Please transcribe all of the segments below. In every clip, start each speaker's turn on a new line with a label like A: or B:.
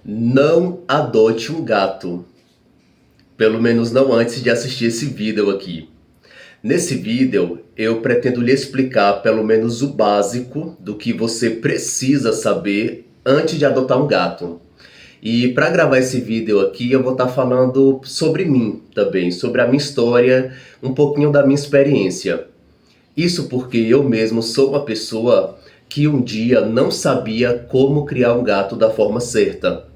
A: Não adote um gato. Pelo menos não antes de assistir esse vídeo aqui. Nesse vídeo, eu pretendo lhe explicar pelo menos o básico do que você precisa saber antes de adotar um gato. E para gravar esse vídeo aqui, eu vou estar falando sobre mim também, sobre a minha história, um pouquinho da minha experiência. Isso porque eu mesmo sou uma pessoa que um dia não sabia como criar um gato da forma certa.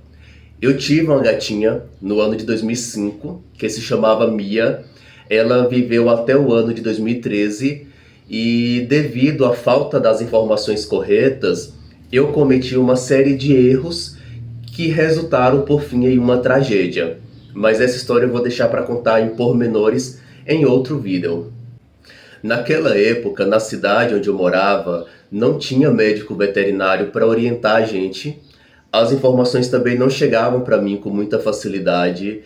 A: Eu tive uma gatinha no ano de 2005, que se chamava Mia. Ela viveu até o ano de 2013 e devido à falta das informações corretas, eu cometi uma série de erros que resultaram por fim em uma tragédia. Mas essa história eu vou deixar para contar em pormenores em outro vídeo. Naquela época, na cidade onde eu morava, não tinha médico veterinário para orientar a gente. As informações também não chegavam para mim com muita facilidade.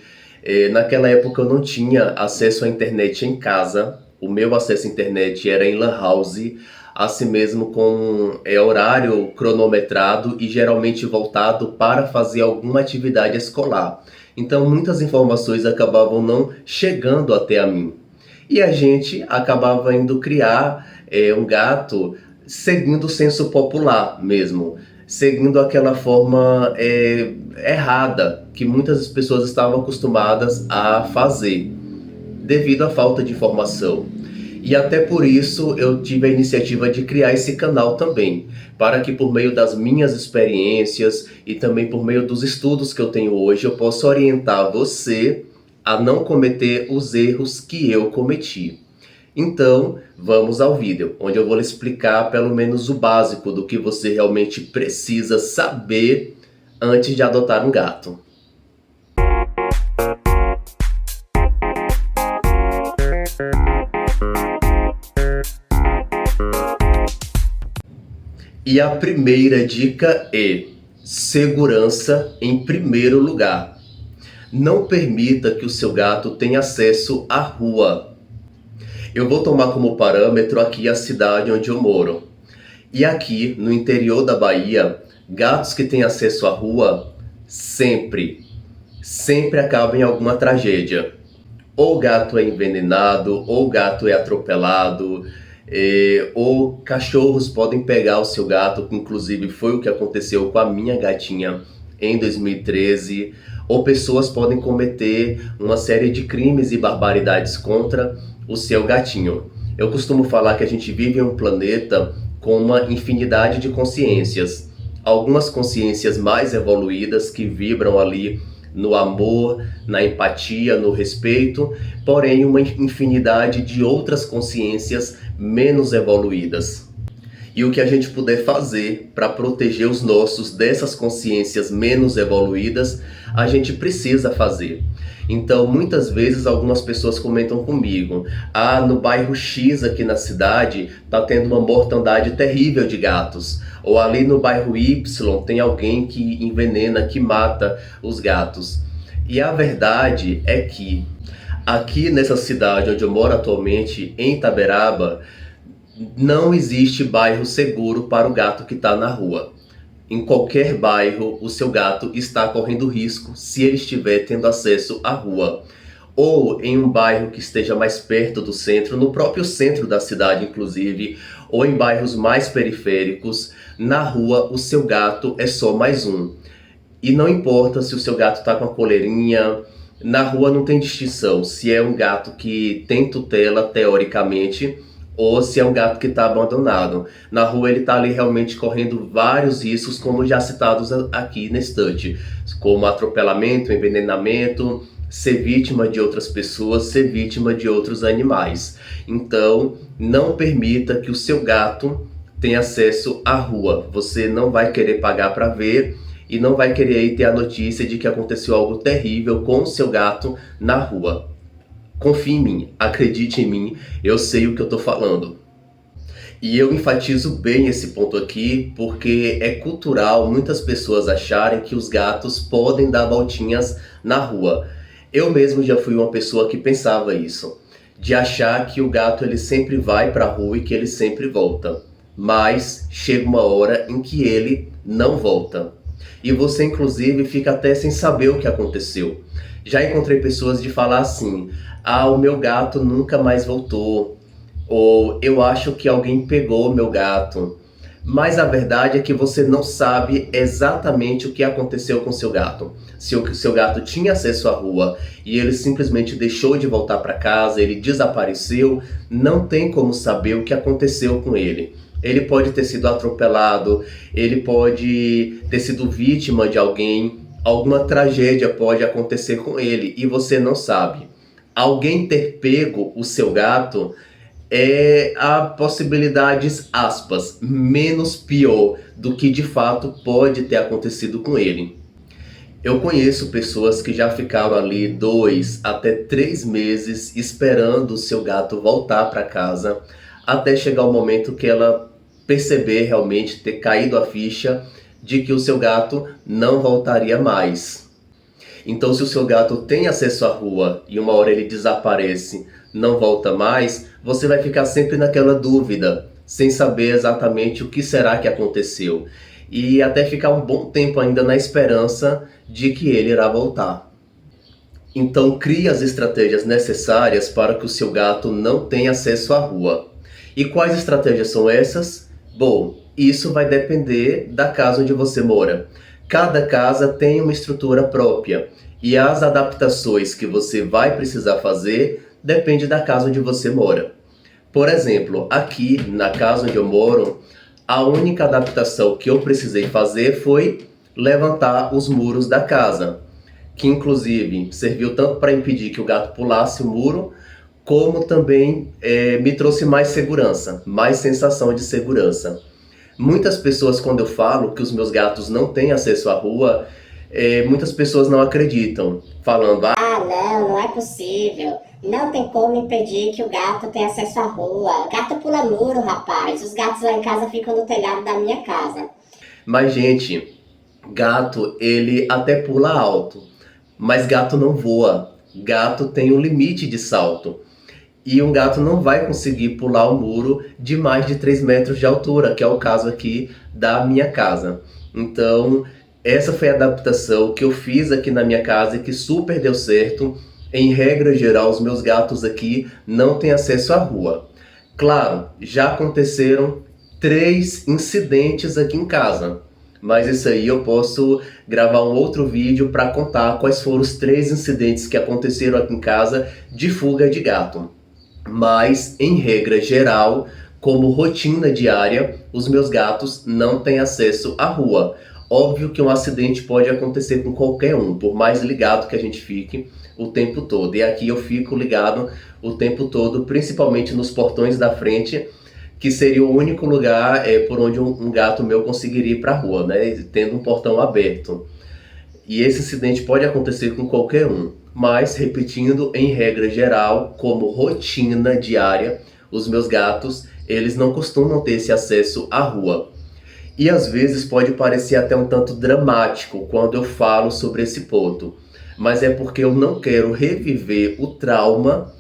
A: Naquela época eu não tinha acesso à internet em casa. O meu acesso à internet era em lan house, assim mesmo com horário cronometrado e geralmente voltado para fazer alguma atividade escolar. Então muitas informações acabavam não chegando até a mim. E a gente acabava indo criar um gato seguindo o senso popular mesmo, seguindo aquela forma errada que muitas pessoas estavam acostumadas a fazer, devido à falta de informação. E até por isso eu tive a iniciativa de criar esse canal também, para que por meio das minhas experiências e também por meio dos estudos que eu tenho hoje, eu possa orientar você a não cometer os erros que eu cometi. Então, vamos ao vídeo, onde eu vou lhe explicar pelo menos o básico do que você realmente precisa saber antes de adotar um gato. E a primeira dica é segurança em primeiro lugar. Não permita que o seu gato tenha acesso à rua. Eu vou tomar como parâmetro aqui a cidade onde eu moro. E aqui, no interior da Bahia, gatos que têm acesso à rua sempre acabam em alguma tragédia. Ou o gato é envenenado, ou o gato é atropelado, ou cachorros podem pegar o seu gato, que inclusive foi o que aconteceu com a minha gatinha em 2013, ou pessoas podem cometer uma série de crimes e barbaridades contra o seu gatinho. Eu costumo falar que a gente vive em um planeta com uma infinidade de consciências. Algumas consciências mais evoluídas que vibram ali no amor, na empatia, no respeito, porém uma infinidade de outras consciências menos evoluídas. E o que a gente puder fazer para proteger os nossos dessas consciências menos evoluídas, a gente precisa fazer. Então, muitas vezes algumas pessoas comentam comigo: ah, no bairro X aqui na cidade tá tendo uma mortandade terrível de gatos. Ou ali no bairro Y tem alguém que envenena, que mata os gatos. E a verdade é que aqui nessa cidade onde eu moro atualmente, em Itaberaba, não existe bairro seguro para o gato que está na rua. Em qualquer bairro, o seu gato está correndo risco se ele estiver tendo acesso à rua. Ou em um bairro que esteja mais perto do centro, no próprio centro da cidade inclusive, ou em bairros mais periféricos, na rua o seu gato é só mais um. E não importa se o seu gato está com a coleirinha, na rua não tem distinção se é um gato que tem tutela teoricamente, ou se é um gato que está abandonado. Na rua ele está ali realmente correndo vários riscos, como já citados aqui na estante, como atropelamento, envenenamento, ser vítima de outras pessoas, ser vítima de outros animais. Então, não permita que o seu gato tenha acesso à rua. Você não vai querer pagar para ver e não vai querer aí ter a notícia de que aconteceu algo terrível com o seu gato na rua. Confie em mim, acredite em mim, eu sei o que eu estou falando. E eu enfatizo bem esse ponto aqui porque é cultural muitas pessoas acharem que os gatos podem dar voltinhas na rua. Eu mesmo já fui uma pessoa que pensava isso, de achar que o gato ele sempre vai para a rua e que ele sempre volta. Mas chega uma hora em que ele não volta. E você, inclusive, fica até sem saber o que aconteceu. Já encontrei pessoas de falar assim: ah, o meu gato nunca mais voltou. Ou eu acho que alguém pegou meu gato. Mas a verdade é que você não sabe exatamente o que aconteceu com seu gato. Se o seu gato tinha acesso à rua e ele simplesmente deixou de voltar para casa, ele desapareceu, não tem como saber o que aconteceu com ele. Ele pode ter sido atropelado, ele pode ter sido vítima de alguém, alguma tragédia pode acontecer com ele e você não sabe. Alguém ter pego o seu gato há possibilidades, aspas, menos pior do que de fato pode ter acontecido com ele. Eu conheço pessoas que já ficaram ali 2 até 3 meses esperando o seu gato voltar para casa, até chegar o momento que ela perceber realmente ter caído a ficha de que o seu gato não voltaria mais. Então, se o seu gato tem acesso à rua e uma hora ele desaparece, não volta mais, você vai ficar sempre naquela dúvida, sem saber exatamente o que será que aconteceu. E até ficar um bom tempo ainda na esperança de que ele irá voltar. Então, crie as estratégias necessárias para que o seu gato não tenha acesso à rua. E quais estratégias são essas? Bom, isso vai depender da casa onde você mora. Cada casa tem uma estrutura própria e as adaptações que você vai precisar fazer depende da casa onde você mora. Por exemplo, aqui na casa onde eu moro, a única adaptação que eu precisei fazer foi levantar os muros da casa, que inclusive serviu tanto para impedir que o gato pulasse o muro, como também me trouxe mais segurança, mais sensação de segurança. Muitas pessoas, quando eu falo que os meus gatos não têm acesso à rua, muitas pessoas não acreditam, falando: ah,
B: não, não é possível. Não tem como impedir que o gato tenha acesso à rua. O gato pula muro, rapaz. Os gatos lá em casa ficam no telhado da minha casa.
A: Mas, gente, gato, ele até pula alto, mas gato não voa. Gato tem um limite de salto. E um gato não vai conseguir pular o muro de mais de 3 metros de altura, que é o caso aqui da minha casa. Então, essa foi a adaptação que eu fiz aqui na minha casa e que super deu certo. Em regra geral, os meus gatos aqui não têm acesso à rua. Claro, já aconteceram 3 incidentes aqui em casa, mas isso aí eu posso gravar um outro vídeo para contar quais foram os 3 incidentes que aconteceram aqui em casa de fuga de gato. Mas, em regra geral, como rotina diária, os meus gatos não têm acesso à rua. Óbvio que um acidente pode acontecer com qualquer um, por mais ligado que a gente fique o tempo todo. E aqui eu fico ligado o tempo todo, principalmente nos portões da frente, que seria o único lugar por onde um gato meu conseguiria ir para a rua, né? Tendo um portão aberto. E esse incidente pode acontecer com qualquer um. Mas, repetindo, em regra geral, como rotina diária, os meus gatos, eles não costumam ter esse acesso à rua. E às vezes pode parecer até um tanto dramático quando eu falo sobre esse ponto. Mas é porque eu não quero reviver o trauma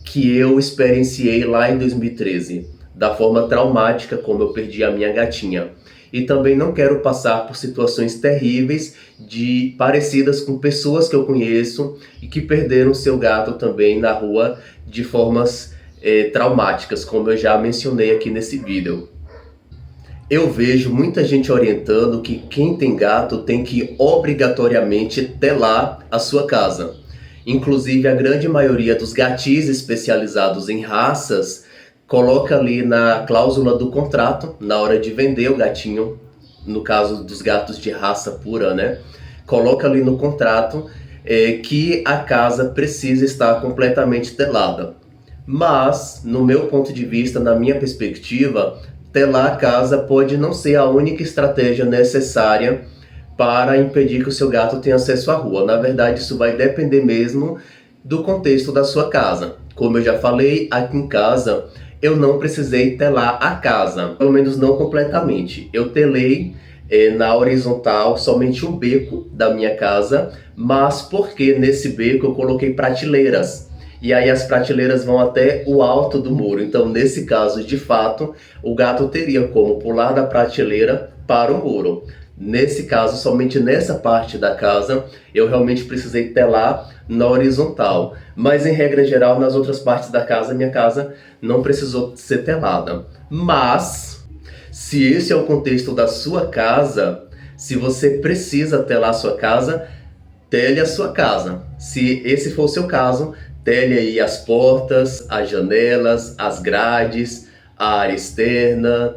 A: que eu experienciei lá em 2013, da forma traumática como eu perdi a minha gatinha. E também não quero passar por situações terríveis parecidas com pessoas que eu conheço e que perderam seu gato também na rua de formas traumáticas, como eu já mencionei aqui nesse vídeo. Eu vejo muita gente orientando que quem tem gato tem que obrigatoriamente telar a sua casa. Inclusive, a grande maioria dos gatis especializados em raças coloca ali na cláusula do contrato, na hora de vender o gatinho, no caso dos gatos de raça pura, né? Coloca ali no contrato que a casa precisa estar completamente telada. Mas, no meu ponto de vista, na minha perspectiva, telar a casa pode não ser a única estratégia necessária para impedir que o seu gato tenha acesso à rua. Na verdade, isso vai depender mesmo do contexto da sua casa. Como eu já falei, aqui em casa eu não precisei telar a casa, pelo menos não completamente. Eu telei na horizontal somente um beco da minha casa, mas porque nesse beco eu coloquei prateleiras. E aí as prateleiras vão até o alto do muro. Então, nesse caso, de fato, o gato teria como pular da prateleira para o muro. Nesse caso, somente nessa parte da casa, eu realmente precisei telar na horizontal. Mas, em regra geral, nas outras partes da casa, minha casa não precisou ser telada. Mas, se esse é o contexto da sua casa, se você precisa telar a sua casa, tele a sua casa. Se esse for o seu caso, tele aí as portas, as janelas, as grades, a área externa,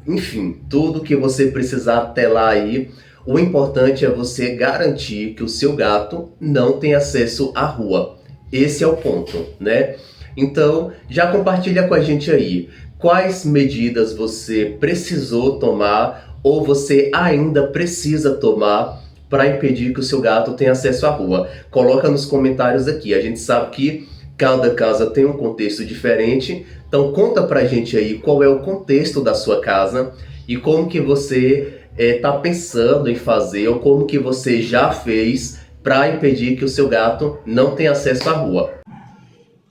A: enfim, tudo que você precisar telar aí. O importante é você garantir que o seu gato não tem acesso à rua. Esse é o ponto, né? Então, já compartilha com a gente aí quais medidas você precisou tomar ou você ainda precisa tomar para impedir que o seu gato tenha acesso à rua. Coloca nos comentários aqui. A gente sabe que cada casa tem um contexto diferente, então conta pra gente aí qual é o contexto da sua casa e como que você está pensando em fazer ou como que você já fez para impedir que o seu gato não tenha acesso à rua.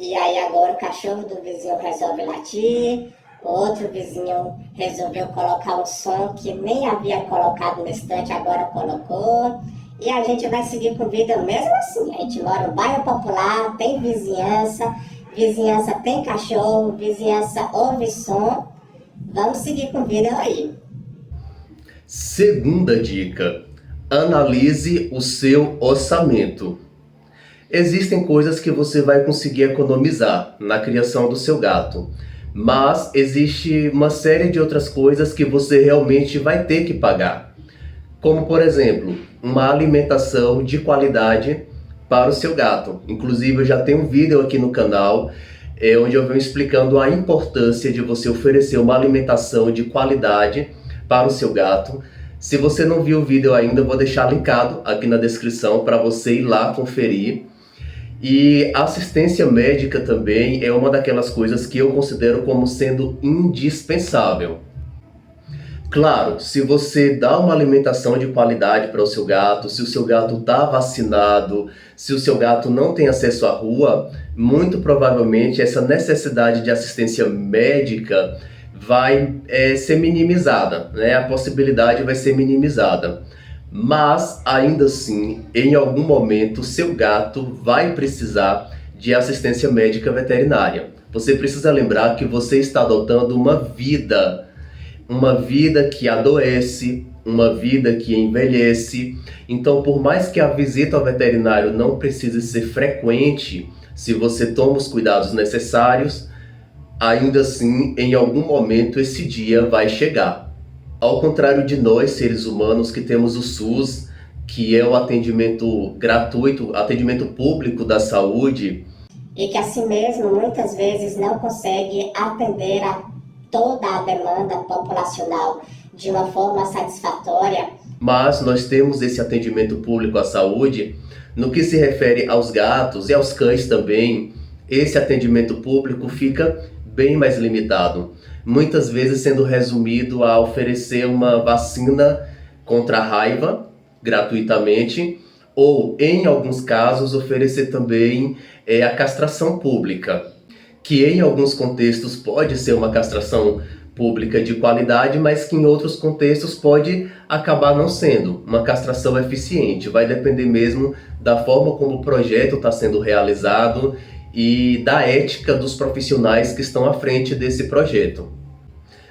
B: E aí agora o cachorro do vizinho resolve latir, o outro vizinho resolveu colocar um som que nem havia colocado no estante, agora colocou. E a gente vai seguir com vida mesmo assim. A gente mora no bairro popular, tem vizinhança, vizinhança tem cachorro, vizinhança ouve som. Vamos seguir com vida aí.
A: Segunda dica: analise o seu orçamento. Existem coisas que você vai conseguir economizar na criação do seu gato, mas existe uma série de outras coisas que você realmente vai ter que pagar. Como, por exemplo, uma alimentação de qualidade para o seu gato. Inclusive, eu já tenho um vídeo aqui no canal onde eu venho explicando a importância de você oferecer uma alimentação de qualidade para o seu gato. Se você não viu o vídeo ainda, eu vou deixar linkado aqui na descrição para você ir lá conferir. E a assistência médica também é uma daquelas coisas que eu considero como sendo indispensável. Claro, se você dá uma alimentação de qualidade para o seu gato, se o seu gato está vacinado, se o seu gato não tem acesso à rua, muito provavelmente essa necessidade de assistência médica vai ser minimizada, né? A possibilidade vai ser minimizada. Mas, ainda assim, em algum momento, seu gato vai precisar de assistência médica veterinária. Você precisa lembrar que você está adotando uma vida que adoece, uma vida que envelhece. Então, por mais que a visita ao veterinário não precise ser frequente, se você toma os cuidados necessários, ainda assim, em algum momento, esse dia vai chegar. Ao contrário de nós, seres humanos, que temos o SUS, que é o atendimento gratuito, atendimento público da saúde,
B: E que assim mesmo, muitas vezes não consegue atender a toda a demanda populacional de uma forma satisfatória.
A: mas nós temos esse atendimento público à saúde. No que se refere aos gatos e aos cães também, esse atendimento público fica bem mais limitado. Muitas vezes sendo resumido a oferecer uma vacina contra a raiva gratuitamente, ou em alguns casos oferecer também a castração pública, que em alguns contextos pode ser uma castração pública de qualidade, mas que em outros contextos pode acabar não sendo uma castração eficiente. Vai depender mesmo da forma como o projeto está sendo realizado e da ética dos profissionais que estão à frente desse projeto.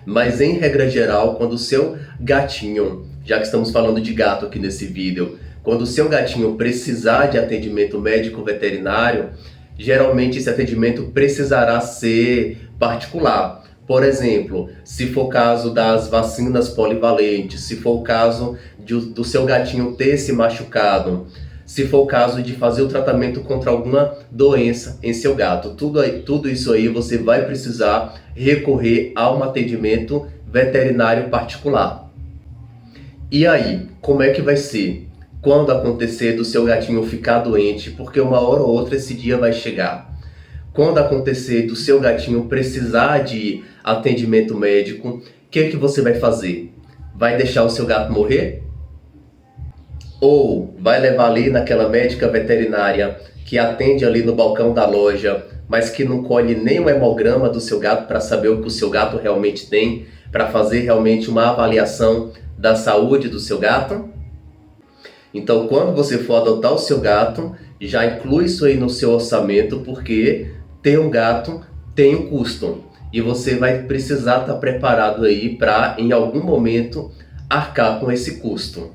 A: Mas em regra geral, quando o seu gatinho, já que estamos falando de gato aqui nesse vídeo, quando o seu gatinho precisar de atendimento médico veterinário, geralmente esse atendimento precisará ser particular. Por exemplo, se for o caso das vacinas polivalentes, se for o caso do seu gatinho ter se machucado, se for o caso de fazer o tratamento contra alguma doença em seu gato, tudo isso aí você vai precisar recorrer a um atendimento veterinário particular. E aí, como é que vai ser? Quando acontecer do seu gatinho ficar doente, porque uma hora ou outra esse dia vai chegar. Quando acontecer do seu gatinho precisar de atendimento médico, o que você vai fazer? Vai deixar o seu gato morrer? Ou vai levar ali naquela médica veterinária que atende ali no balcão da loja, mas que não colhe nem o hemograma do seu gato para saber o que o seu gato realmente tem, para fazer realmente uma avaliação da saúde do seu gato? Então, quando você for adotar o seu gato, já inclui isso aí no seu orçamento, porque ter um gato tem um custo. E você vai precisar estar preparado aí para, em algum momento, arcar com esse custo.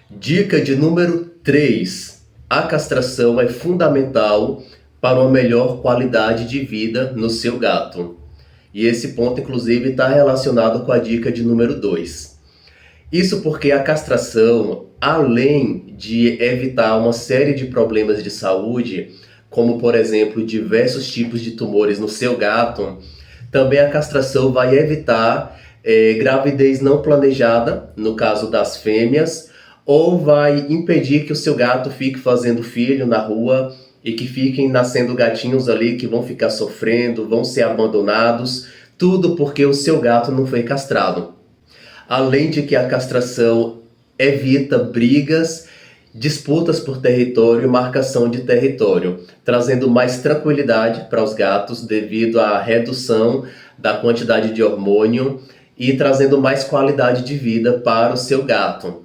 A: Dica de número 3. A castração é fundamental para uma melhor qualidade de vida no seu gato. E esse ponto, inclusive, está relacionado com a dica de número 2. Isso porque a castração, além de evitar uma série de problemas de saúde, como, por exemplo, diversos tipos de tumores no seu gato, também a castração vai evitar gravidez não planejada, no caso das fêmeas, ou vai impedir que o seu gato fique fazendo filho na rua e que fiquem nascendo gatinhos ali que vão ficar sofrendo, vão ser abandonados, tudo porque o seu gato não foi castrado. Além de que a castração evita brigas, disputas por território e marcação de território, trazendo mais tranquilidade para os gatos devido à redução da quantidade de hormônio e trazendo mais qualidade de vida para o seu gato.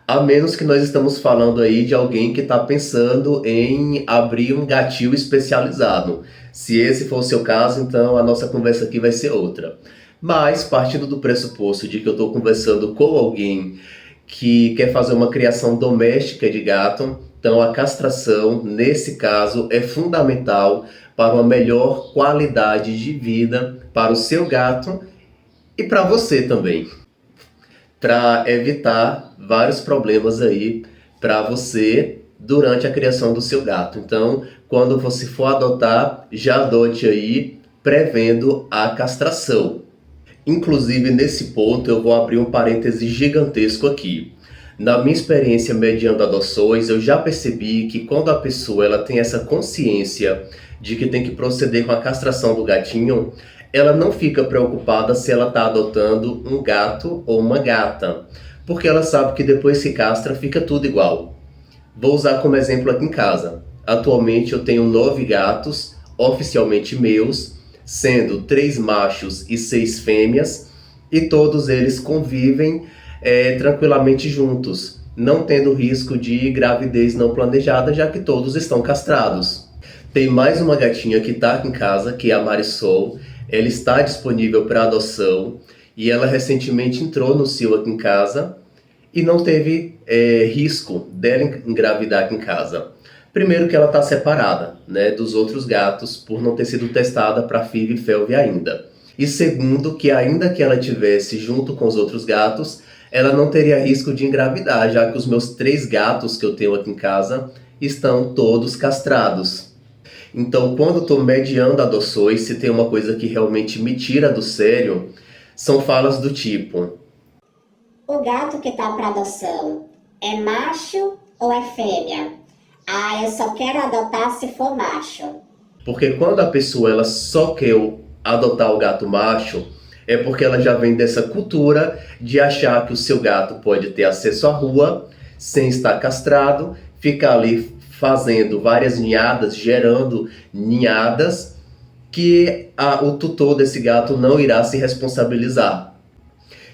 A: A menos que nós estamos falando aí de alguém que está pensando em abrir um gatil especializado. Se esse for o seu caso, então a nossa conversa aqui vai ser outra. Mas, partindo do pressuposto de que eu estou conversando com alguém que quer fazer uma criação doméstica de gato, então a castração, nesse caso, é fundamental para uma melhor qualidade de vida para o seu gato e para você também, para evitar vários problemas aí para você durante a criação do seu gato. Então, quando você for adotar, já adote aí prevendo a castração. Inclusive, nesse ponto, eu vou abrir um parêntese gigantesco aqui. Na minha experiência mediando adoções, eu já percebi que quando a pessoa ela tem essa consciência de que tem que proceder com a castração do gatinho, ela não fica preocupada se ela está adotando um gato ou uma gata, porque ela sabe que depois que castra fica tudo igual. Vou usar como exemplo aqui em casa. Atualmente eu tenho 9 gatos oficialmente meus, sendo 3 machos e 6 fêmeas, e todos eles convivem tranquilamente juntos, não tendo risco de gravidez não planejada, já que todos estão castrados. Tem mais uma gatinha que está aqui em casa, que é a Marisol. Ela está disponível para adoção e ela recentemente entrou no cio aqui em casa e não teve risco dela engravidar aqui em casa. Primeiro que ela está separada, né, dos outros gatos por não ter sido testada para FIV e FeLV ainda. E segundo que ainda que ela tivesse junto com os outros gatos, ela não teria risco de engravidar, já que os meus 3 gatos que eu tenho aqui em casa estão todos castrados. Então, quando estou mediando adoções, se tem uma coisa que realmente me tira do sério, são falas do tipo:
B: o gato que está para adoção é macho ou é fêmea? Ah, eu só quero adotar se for macho.
A: Porque quando a pessoa ela só quer adotar o gato macho, é porque ela já vem dessa cultura de achar que o seu gato pode ter acesso à rua sem estar castrado, ficar ali fazendo várias ninhadas, gerando ninhadas, que o tutor desse gato não irá se responsabilizar.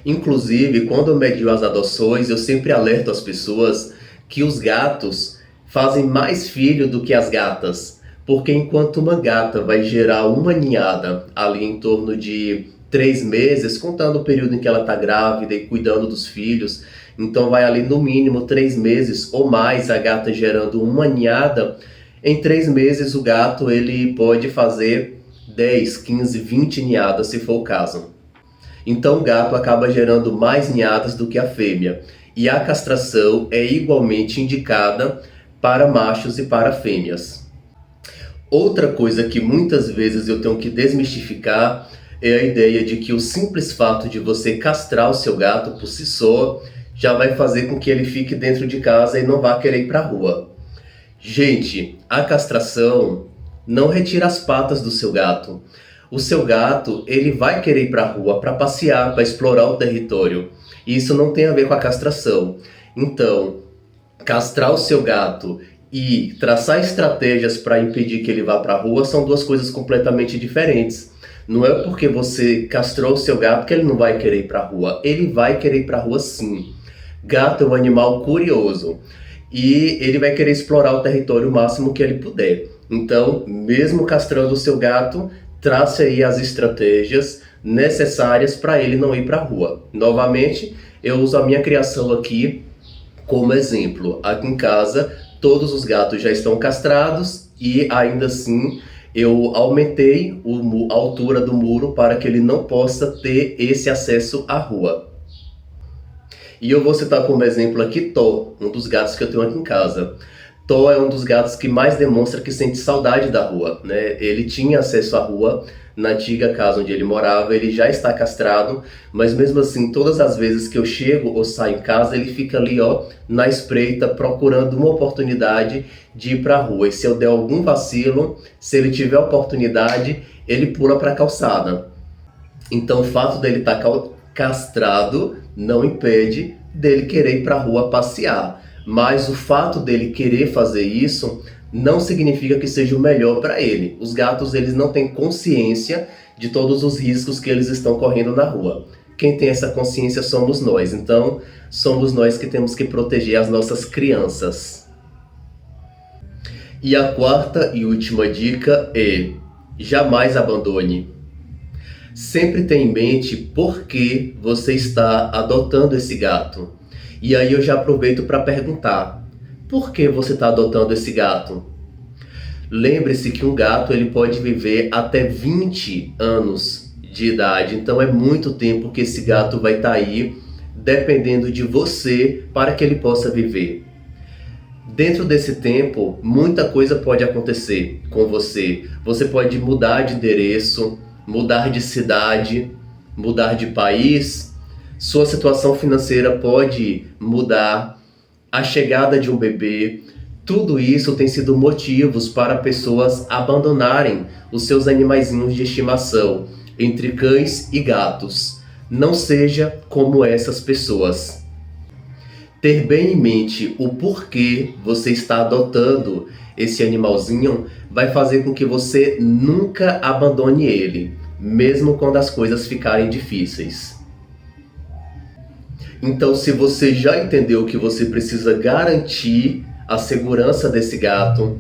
A: Inclusive, quando eu medio as adoções, eu sempre alerto as pessoas que os gatos fazem mais filho do que as gatas, porque enquanto uma gata vai gerar uma ninhada ali em torno de 3 meses, contando o período em que ela está grávida e cuidando dos filhos, então vai ali no mínimo 3 meses ou mais a gata gerando uma ninhada. Em 3 meses o gato ele pode fazer 10, 15, 20 ninhadas se for o caso. Então o gato acaba gerando mais ninhadas do que a fêmea. E a castração é igualmente indicada para machos e para fêmeas. Outra coisa que muitas vezes eu tenho que desmistificar é a ideia de que o simples fato de você castrar o seu gato por si só já vai fazer com que ele fique dentro de casa e não vá querer ir para a rua. Gente, a castração não retira as patas do seu gato. O seu gato, ele vai querer ir para a rua para passear, para explorar o território. E isso não tem a ver com a castração. Então, castrar o seu gato e traçar estratégias para impedir que ele vá para a rua são 2 coisas completamente diferentes. Não é porque você castrou o seu gato que ele não vai querer ir para a rua. Ele vai querer ir para a rua sim. Gato é um animal curioso e ele vai querer explorar o território o máximo que ele puder. Então, mesmo castrando o seu gato, trace aí as estratégias necessárias para ele não ir para a rua. Novamente, eu uso a minha criação aqui como exemplo. Aqui em casa, todos os gatos já estão castrados e ainda assim eu aumentei a altura do muro para que ele não possa ter esse acesso à rua. E eu vou citar como exemplo aqui Thor, um dos gatos que eu tenho aqui em casa. Thor é um dos gatos que mais demonstra que sente saudade da rua, né? Ele tinha acesso à rua na antiga casa onde ele morava, ele já está castrado, mas mesmo assim, todas as vezes que eu chego ou saio em casa, ele fica ali, ó, na espreita, procurando uma oportunidade de ir para a rua. E se eu der algum vacilo, se ele tiver oportunidade, ele pula para a calçada. Então, o fato dele estar castrado não impede dele querer ir para a rua passear. Mas o fato dele querer fazer isso não significa que seja o melhor para ele. Os gatos, eles não têm consciência de todos os riscos que eles estão correndo na rua. Quem tem essa consciência somos nós. Então, somos nós que temos que proteger as nossas crianças. E a quarta e última dica é: jamais abandone. Sempre tenha em mente por que você está adotando esse gato. E aí eu já aproveito para perguntar: por que você está adotando esse gato? Lembre-se que um gato ele pode viver até 20 anos de idade. Então é muito tempo que esse gato vai estar aí dependendo de você para que ele possa viver. Dentro desse tempo, muita coisa pode acontecer com você. Você pode mudar de endereço, mudar de cidade, mudar de país. Sua situação financeira pode mudar, a chegada de um bebê. Tudo isso tem sido motivos para pessoas abandonarem os seus animaizinhos de estimação, entre cães e gatos. Não seja como essas pessoas. Ter bem em mente o porquê você está adotando esse animalzinho vai fazer com que você nunca abandone ele, mesmo quando as coisas ficarem difíceis. Então, se você já entendeu que você precisa garantir a segurança desse gato,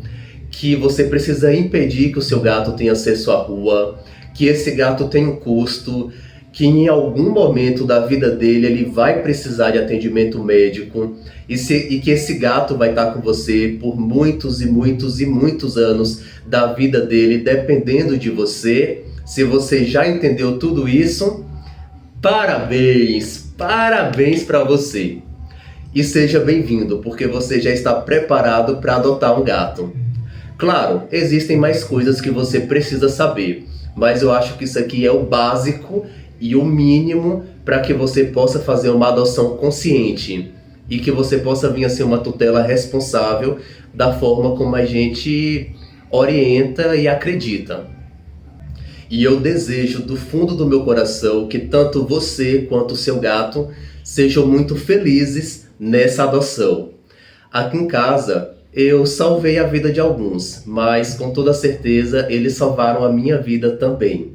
A: que você precisa impedir que o seu gato tenha acesso à rua, que esse gato tem um custo, que em algum momento da vida dele ele vai precisar de atendimento médico e que esse gato vai estar com você por muitos e muitos e muitos anos da vida dele, dependendo de você. Se você já entendeu tudo isso, parabéns! Parabéns para você! E seja bem-vindo, porque você já está preparado para adotar um gato. Claro, existem mais coisas que você precisa saber, mas eu acho que isso aqui é o básico e o mínimo para que você possa fazer uma adoção consciente e que você possa vir a ser uma tutela responsável da forma como a gente orienta e acredita. E eu desejo do fundo do meu coração que tanto você quanto o seu gato sejam muito felizes nessa adoção. Aqui em casa eu salvei a vida de alguns, mas com toda certeza eles salvaram a minha vida também.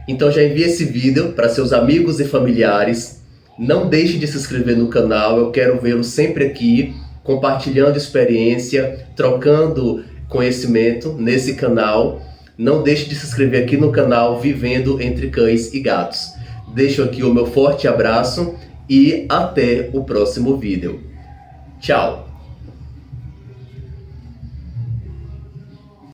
A: Então já envie esse vídeo para seus amigos e familiares. Não deixe de se inscrever no canal, eu quero vê-lo sempre aqui, compartilhando experiência, trocando conhecimento nesse canal. Não deixe de se inscrever aqui no canal Vivendo Entre Cães e Gatos. Deixo aqui o meu forte abraço e até o próximo vídeo. Tchau!